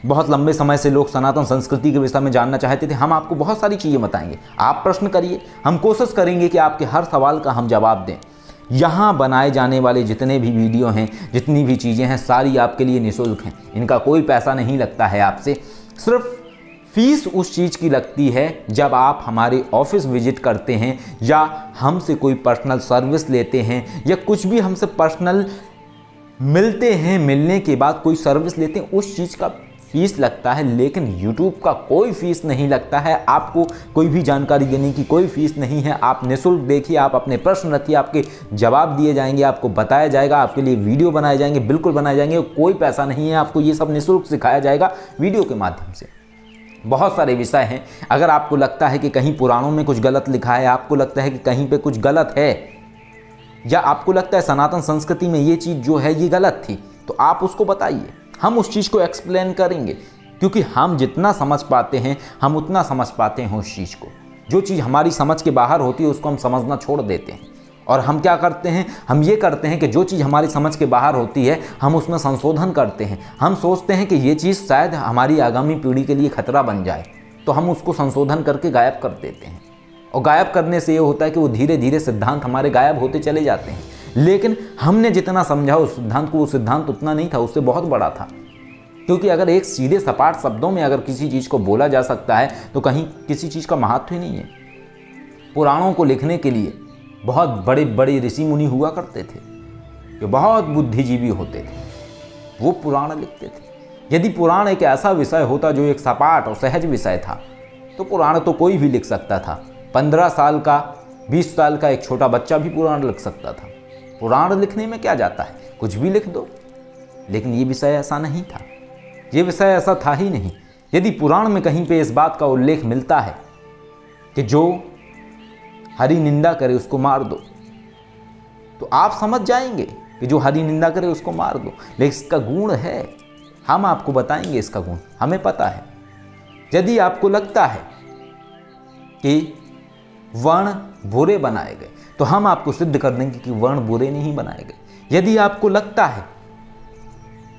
बहुत लंबे समय से लोग सनातन संस्कृति के विषय में जानना चाहते थे। हम आपको बहुत सारी चीज़ें बताएंगे, आप प्रश्न करिए, हम कोशिश करेंगे कि आपके हर सवाल का हम जवाब दें। यहाँ बनाए जाने वाले जितने भी वीडियो हैं, जितनी भी चीज़ें हैं, सारी आपके लिए निःशुल्क हैं। इनका कोई पैसा नहीं लगता है आपसे। सिर्फ फीस उस चीज़ की लगती है जब आप हमारे ऑफिस विजिट करते हैं या हमसे कोई पर्सनल सर्विस लेते हैं या कुछ भी हमसे पर्सनल मिलते हैं, मिलने के बाद कोई सर्विस लेते हैं, उस चीज़ का फीस लगता है। लेकिन YouTube का कोई फीस नहीं लगता है। आपको कोई भी जानकारी देने की कोई फीस नहीं है। आप निःशुल्क देखिए, आप अपने प्रश्न रखिए, आपके जवाब दिए जाएंगे, आपको बताया जाएगा, आपके लिए वीडियो बनाए जाएंगे, बिल्कुल बनाए जाएंगे। कोई पैसा नहीं है, आपको ये सब निःशुल्क सिखाया जाएगा वीडियो के माध्यम से। बहुत सारे विषय हैं। अगर आपको लगता है कि कहीं पुराणों में कुछ गलत लिखा है, आपको लगता है कि कहीं पे कुछ गलत है, या आपको लगता है सनातन संस्कृति में ये चीज़ जो है ये गलत थी, तो आप उसको बताइए, हम उस चीज़ को एक्सप्लेन करेंगे। क्योंकि हम जितना समझ पाते हैं हम उतना समझ पाते हैं उस चीज़ को। जो चीज़ हमारी समझ के बाहर होती है उसको हम समझना छोड़ देते हैं। और हम क्या करते हैं, हम ये करते हैं कि जो चीज़ हमारी समझ के बाहर होती है हम उसमें संशोधन करते हैं। हम सोचते हैं कि ये चीज़ शायद हमारी आगामी पीढ़ी के लिए खतरा बन जाए, तो हम उसको संशोधन करके गायब कर देते हैं। और गायब करने से ये होता है कि वो धीरे धीरे सिद्धांत हमारे गायब होते चले जाते हैं। लेकिन हमने जितना समझा उस सिद्धांत को, वो सिद्धांत उतना नहीं था, उससे बहुत बड़ा था। क्योंकि अगर एक सीधे सपाट शब्दों में अगर किसी चीज़ को बोला जा सकता है तो कहीं किसी चीज़ का महत्व ही नहीं है। पुराणों को लिखने के लिए बहुत बड़े बड़े ऋषि मुनि हुआ करते थे जो बहुत बुद्धिजीवी होते थे, वो पुराण लिखते थे। यदि पुराण एक ऐसा विषय होता जो एक सपाट और सहज विषय था तो पुराण तो कोई भी लिख सकता था। 15 साल का, 20 साल का एक छोटा बच्चा भी पुराण लिख सकता था। पुराण लिखने में क्या जाता है, कुछ भी लिख दो। लेकिन ये विषय ऐसा नहीं था, ये विषय ऐसा था ही नहीं। यदि पुराण में कहीं पे इस बात का उल्लेख मिलता है कि जो हरि निंदा करे उसको मार दो, तो आप समझ जाएंगे कि जो हरि निंदा करे उसको मार दो। लेकिन इसका गुण है, हम आपको बताएंगे इसका गुण, हमें पता है। यदि आपको लगता है कि वर्ण बुरे बनाए गए तो हम आपको सिद्ध कर देंगे कि वर्ण बुरे नहीं बनाए गए। यदि आपको लगता है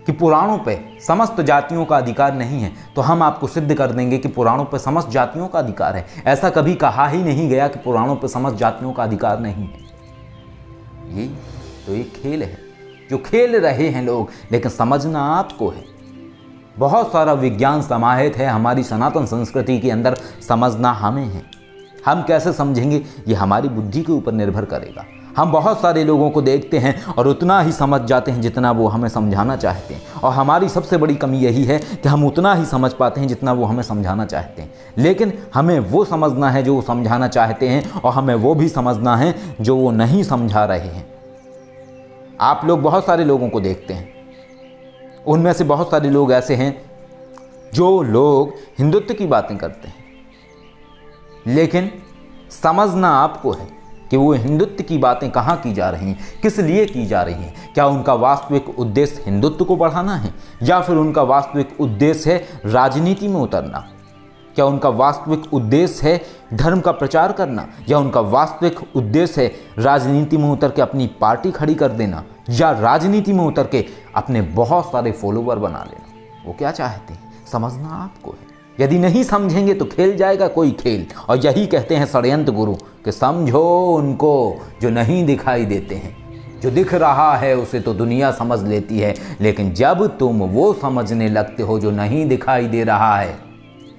कि पुराणों पे समस्त जातियों का अधिकार नहीं है तो हम आपको सिद्ध कर देंगे कि पुराणों पे समस्त जातियों का अधिकार है। ऐसा कभी कहा ही नहीं गया कि पुराणों पे समस्त जातियों का अधिकार नहीं है। ये तो एक खेल है जो खेल रहे हैं लोग, लेकिन समझना आपको है। बहुत सारा विज्ञान समाहित है हमारी सनातन संस्कृति के अंदर, समझना हमें है। हम कैसे समझेंगे ये हमारी बुद्धि के ऊपर निर्भर करेगा। हम बहुत सारे लोगों को देखते हैं और उतना ही समझ जाते हैं जितना वो हमें समझाना चाहते हैं। और हमारी सबसे बड़ी कमी यही है कि हम उतना ही समझ पाते हैं जितना वो हमें समझाना चाहते हैं। लेकिन हमें वो समझना है जो वो समझाना चाहते हैं, और हमें वो भी समझना है जो वो नहीं समझा रहे हैं। आप लोग बहुत सारे लोगों को देखते हैं, उनमें से बहुत सारे लोग ऐसे हैं जो लोग हिंदुत्व की बातें करते हैं, लेकिन समझना आपको है कि वो हिंदुत्व की बातें कहाँ की जा रही हैं, किस लिए की जा रही हैं। क्या उनका वास्तविक उद्देश्य हिंदुत्व को बढ़ाना है, या फिर उनका वास्तविक उद्देश्य है राजनीति में उतरना? क्या उनका वास्तविक उद्देश्य है धर्म का प्रचार करना, या उनका वास्तविक उद्देश्य है राजनीति में उतर के अपनी पार्टी खड़ी कर देना, या राजनीति में उतर के अपने बहुत सारे फॉलोवर बना लेना? वो क्या चाहते हैं समझना आपको है। यदि नहीं समझेंगे तो खेल जाएगा कोई खेल। और यही कहते हैं षड्यंत्र गुरु कि समझो उनको जो नहीं दिखाई देते हैं। जो दिख रहा है उसे तो दुनिया समझ लेती है, लेकिन जब तुम वो समझने लगते हो जो नहीं दिखाई दे रहा है,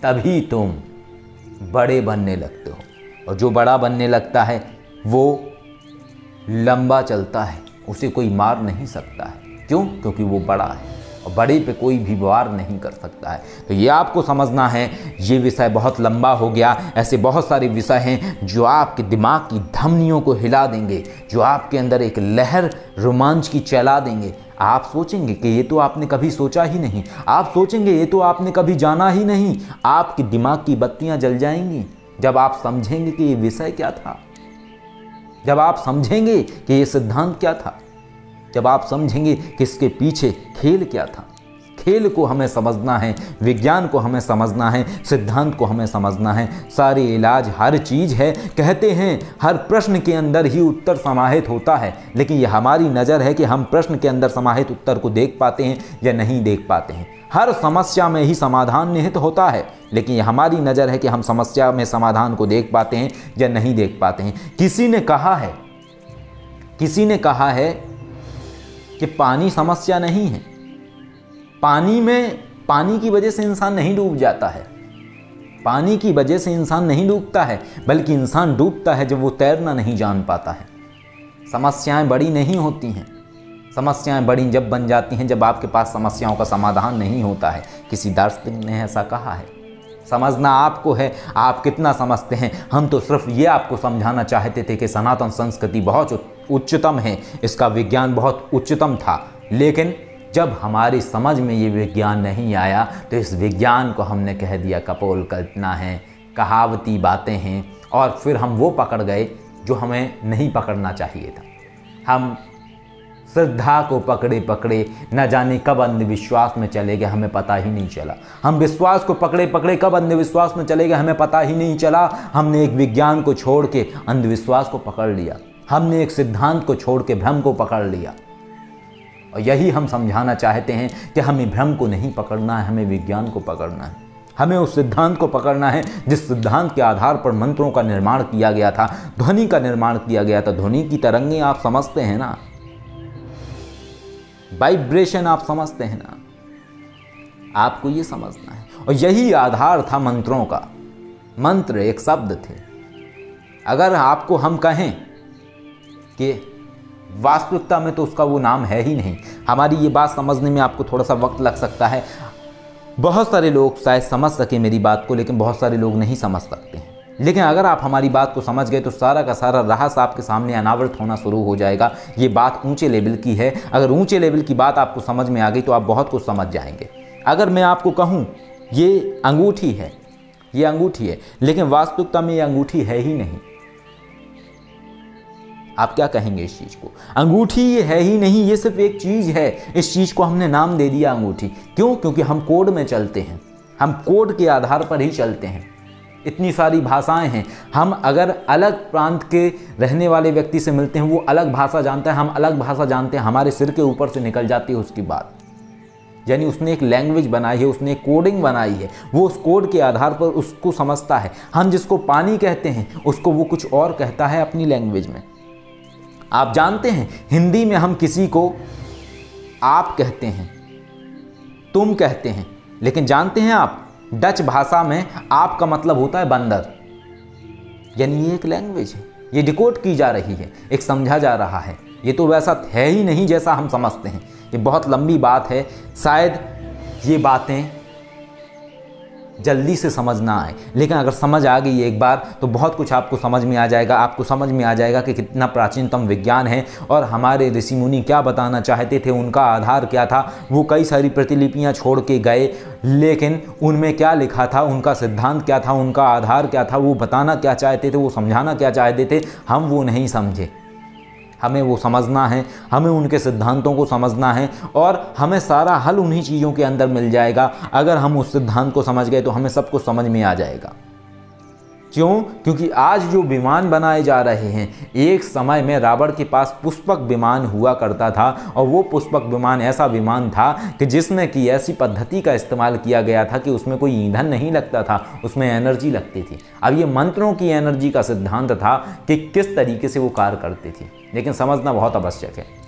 तभी तुम बड़े बनने लगते हो। और जो बड़ा बनने लगता है वो लंबा चलता है, उसे कोई मार नहीं सकता है। क्यों? क्योंकि वो बड़ा है, और बड़े पे कोई भी वार नहीं कर सकता है। तो ये आपको समझना है। ये विषय बहुत लंबा हो गया। ऐसे बहुत सारे विषय हैं जो आपके दिमाग की धमनियों को हिला देंगे, जो आपके अंदर एक लहर रोमांच की चला देंगे। आप सोचेंगे कि ये तो आपने कभी सोचा ही नहीं, आप सोचेंगे ये तो आपने कभी जाना ही नहीं। आपके दिमाग की बत्तियां जल जाएंगी जब आप समझेंगे कि ये विषय क्या था, जब आप समझेंगे कि ये सिद्धांत क्या था, जब आप समझेंगे कि इसके पीछे खेल क्या था। खेल को हमें समझना है, विज्ञान को हमें समझना है, सिद्धांत को हमें समझना है। सारे इलाज हर चीज़ है, कहते हैं हर प्रश्न के अंदर ही उत्तर समाहित होता है, लेकिन यह हमारी नज़र है कि हम प्रश्न के अंदर समाहित उत्तर को देख पाते हैं या नहीं देख पाते हैं। हर समस्या में ही समाधान निहित होता है, लेकिन यह हमारी नज़र है कि हम समस्या में समाधान को देख पाते हैं या नहीं देख पाते हैं। किसी ने कहा है कि पानी समस्या नहीं है। पानी की वजह से इंसान नहीं डूब जाता है, पानी की वजह से इंसान नहीं डूबता है, बल्कि इंसान डूबता है जब वो तैरना नहीं जान पाता है। समस्याएं बड़ी नहीं होती हैं, समस्याएं बड़ी जब बन जाती हैं जब आपके पास समस्याओं का समाधान नहीं होता है। किसी दार्शनिक ने ऐसा कहा है। समझना आपको है, आप कितना समझते हैं। हम तो सिर्फ ये आपको समझाना चाहते थे कि सनातन संस्कृति बहुत उच्चतम है, इसका विज्ञान बहुत उच्चतम था, लेकिन जब हमारी समझ में ये विज्ञान नहीं आया तो इस विज्ञान को हमने कह दिया कपोल कल्पना है, कहावती बातें हैं, और फिर हम वो पकड़ गए जो हमें नहीं पकड़ना चाहिए था। हम श्रद्धा को पकड़े पकड़े न जाने कब अंधविश्वास में चले गए, हमें पता ही नहीं चला। हम विश्वास को पकड़े पकड़े कब अंधविश्वास में चले गए, हमें पता ही नहीं चला। हमने एक विज्ञान को छोड़ के अंधविश्वास को पकड़ लिया, हमने एक सिद्धांत को छोड़ के भ्रम को पकड़ लिया। और यही हम समझाना चाहते हैं कि हमें भ्रम को नहीं पकड़ना है, हमें विज्ञान को पकड़ना है। हमें उस सिद्धांत को पकड़ना है जिस सिद्धांत के आधार पर मंत्रों का निर्माण किया गया था, ध्वनि का निर्माण किया गया था। ध्वनि की तरंगें आप समझते हैं ना, वाइब्रेशन आप समझते हैं ना, आपको ये समझना है। और यही आधार था मंत्रों का। मंत्र एक शब्द थे। अगर आपको हम कहें कि वास्तविकता में तो उसका वो नाम है ही नहीं। हमारी ये बात समझने में आपको थोड़ा सा वक्त लग सकता है। बहुत सारे लोग शायद समझ सके मेरी बात को, लेकिन बहुत सारे लोग नहीं समझ सकते हैं। लेकिन अगर आप हमारी बात को समझ गए तो सारा का सारा रहस्य आपके सामने अनावृत होना शुरू हो जाएगा। ये बात ऊंचे लेवल की है। अगर ऊंचे लेवल की बात आपको समझ में आ गई तो आप बहुत कुछ समझ जाएंगे। अगर मैं आपको कहूँ ये अंगूठी है, ये अंगूठी है, लेकिन वास्तविकता में ये अंगूठी है ही नहीं, आप क्या कहेंगे इस चीज़ को? अंगूठी ये है ही नहीं, ये सिर्फ एक चीज़ है। इस चीज़ को हमने नाम दे दिया अंगूठी। क्यों? क्योंकि हम कोड में चलते हैं, हम कोड के आधार पर ही चलते हैं। इतनी सारी भाषाएं हैं। हम अगर अलग प्रांत के रहने वाले व्यक्ति से मिलते हैं, वो अलग भाषा जानता है, हम अलग भाषा जानते हैं, हमारे सिर के ऊपर से निकल जाती है उसकी बात। यानी उसने एक लैंग्वेज बनाई है, उसने एक कोडिंग बनाई है, वो उस कोड के आधार पर उसको समझता है। हम जिसको पानी कहते हैं उसको वो कुछ और कहता है अपनी लैंग्वेज में। आप जानते हैं हिंदी में हम किसी को आप कहते हैं, तुम कहते हैं, लेकिन जानते हैं आप डच भाषा में आप का मतलब होता है बंदर। यानी ये एक लैंग्वेज है, ये डिकोड की जा रही है, एक समझा जा रहा है। ये तो वैसा है ही नहीं जैसा हम समझते हैं। ये बहुत लंबी बात है, शायद ये बातें जल्दी से समझ ना आए, लेकिन अगर समझ आ गई एक बार तो बहुत कुछ आपको समझ में आ जाएगा। आपको समझ में आ जाएगा कि कितना प्राचीनतम विज्ञान है और हमारे ऋषि मुनि क्या बताना चाहते थे, उनका आधार क्या था। वो कई सारी प्रतिलिपियां छोड़ के गए, लेकिन उनमें क्या लिखा था, उनका सिद्धांत क्या था, उनका आधार क्या था, वो बताना क्या चाहते थे, वो समझाना क्या चाहते थे, हम वो नहीं समझे। हमें वो समझना है, हमें उनके सिद्धांतों को समझना है, और हमें सारा हल उन्हीं चीज़ों के अंदर मिल जाएगा। अगर हम उस सिद्धांत को समझ गए तो हमें सब कुछ समझ में आ जाएगा। क्यों? क्योंकि आज जो विमान बनाए जा रहे हैं, एक समय में रावण के पास पुष्पक विमान हुआ करता था, और वो पुष्पक विमान ऐसा विमान था कि जिसमें कि ऐसी पद्धति का इस्तेमाल किया गया था कि उसमें कोई ईंधन नहीं लगता था, उसमें एनर्जी लगती थी। अब ये मंत्रों की एनर्जी का सिद्धांत था कि किस तरीके से वो कार्य करती थी, लेकिन समझना बहुत आवश्यक है।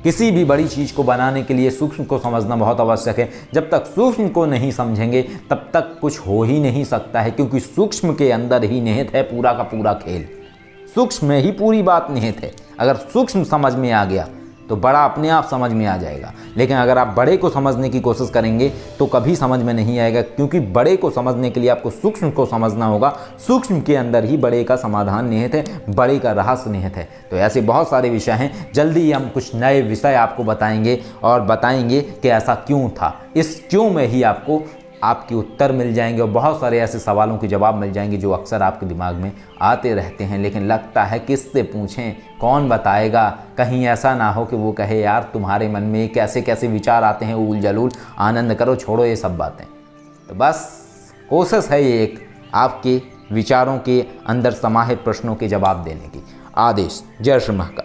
किसी भी बड़ी चीज़ को बनाने के लिए सूक्ष्म को समझना बहुत आवश्यक है। जब तक सूक्ष्म को नहीं समझेंगे तब तक कुछ हो ही नहीं सकता है, क्योंकि सूक्ष्म के अंदर ही निहित है पूरा का पूरा खेल। सूक्ष्म में ही पूरी बात निहित है। अगर सूक्ष्म समझ में आ गया तो बड़ा अपने आप समझ में आ जाएगा, लेकिन अगर आप बड़े को समझने की कोशिश करेंगे तो कभी समझ में नहीं आएगा, क्योंकि बड़े को समझने के लिए आपको सूक्ष्म को समझना होगा। सूक्ष्म के अंदर ही बड़े का समाधान निहित है, बड़े का रहस्य निहित है। तो ऐसे बहुत सारे विषय हैं। जल्दी ही हम कुछ नए विषय आपको बताएंगे और बताएंगे कि ऐसा क्यों था। इस क्यों में ही आपको आपके उत्तर मिल जाएंगे और बहुत सारे ऐसे सवालों के जवाब मिल जाएंगे जो अक्सर आपके दिमाग में आते रहते हैं, लेकिन लगता है किससे पूछें, कौन बताएगा। कहीं ऐसा ना हो कि वो कहे यार तुम्हारे मन में कैसे कैसे विचार आते हैं, उल जलूल, आनंद करो, छोड़ो ये सब बातें। तो बस कोशिश है ये एक आपके विचारों के अंदर समाहित प्रश्नों के जवाब देने की। आदेश। जय श्री महाकाल।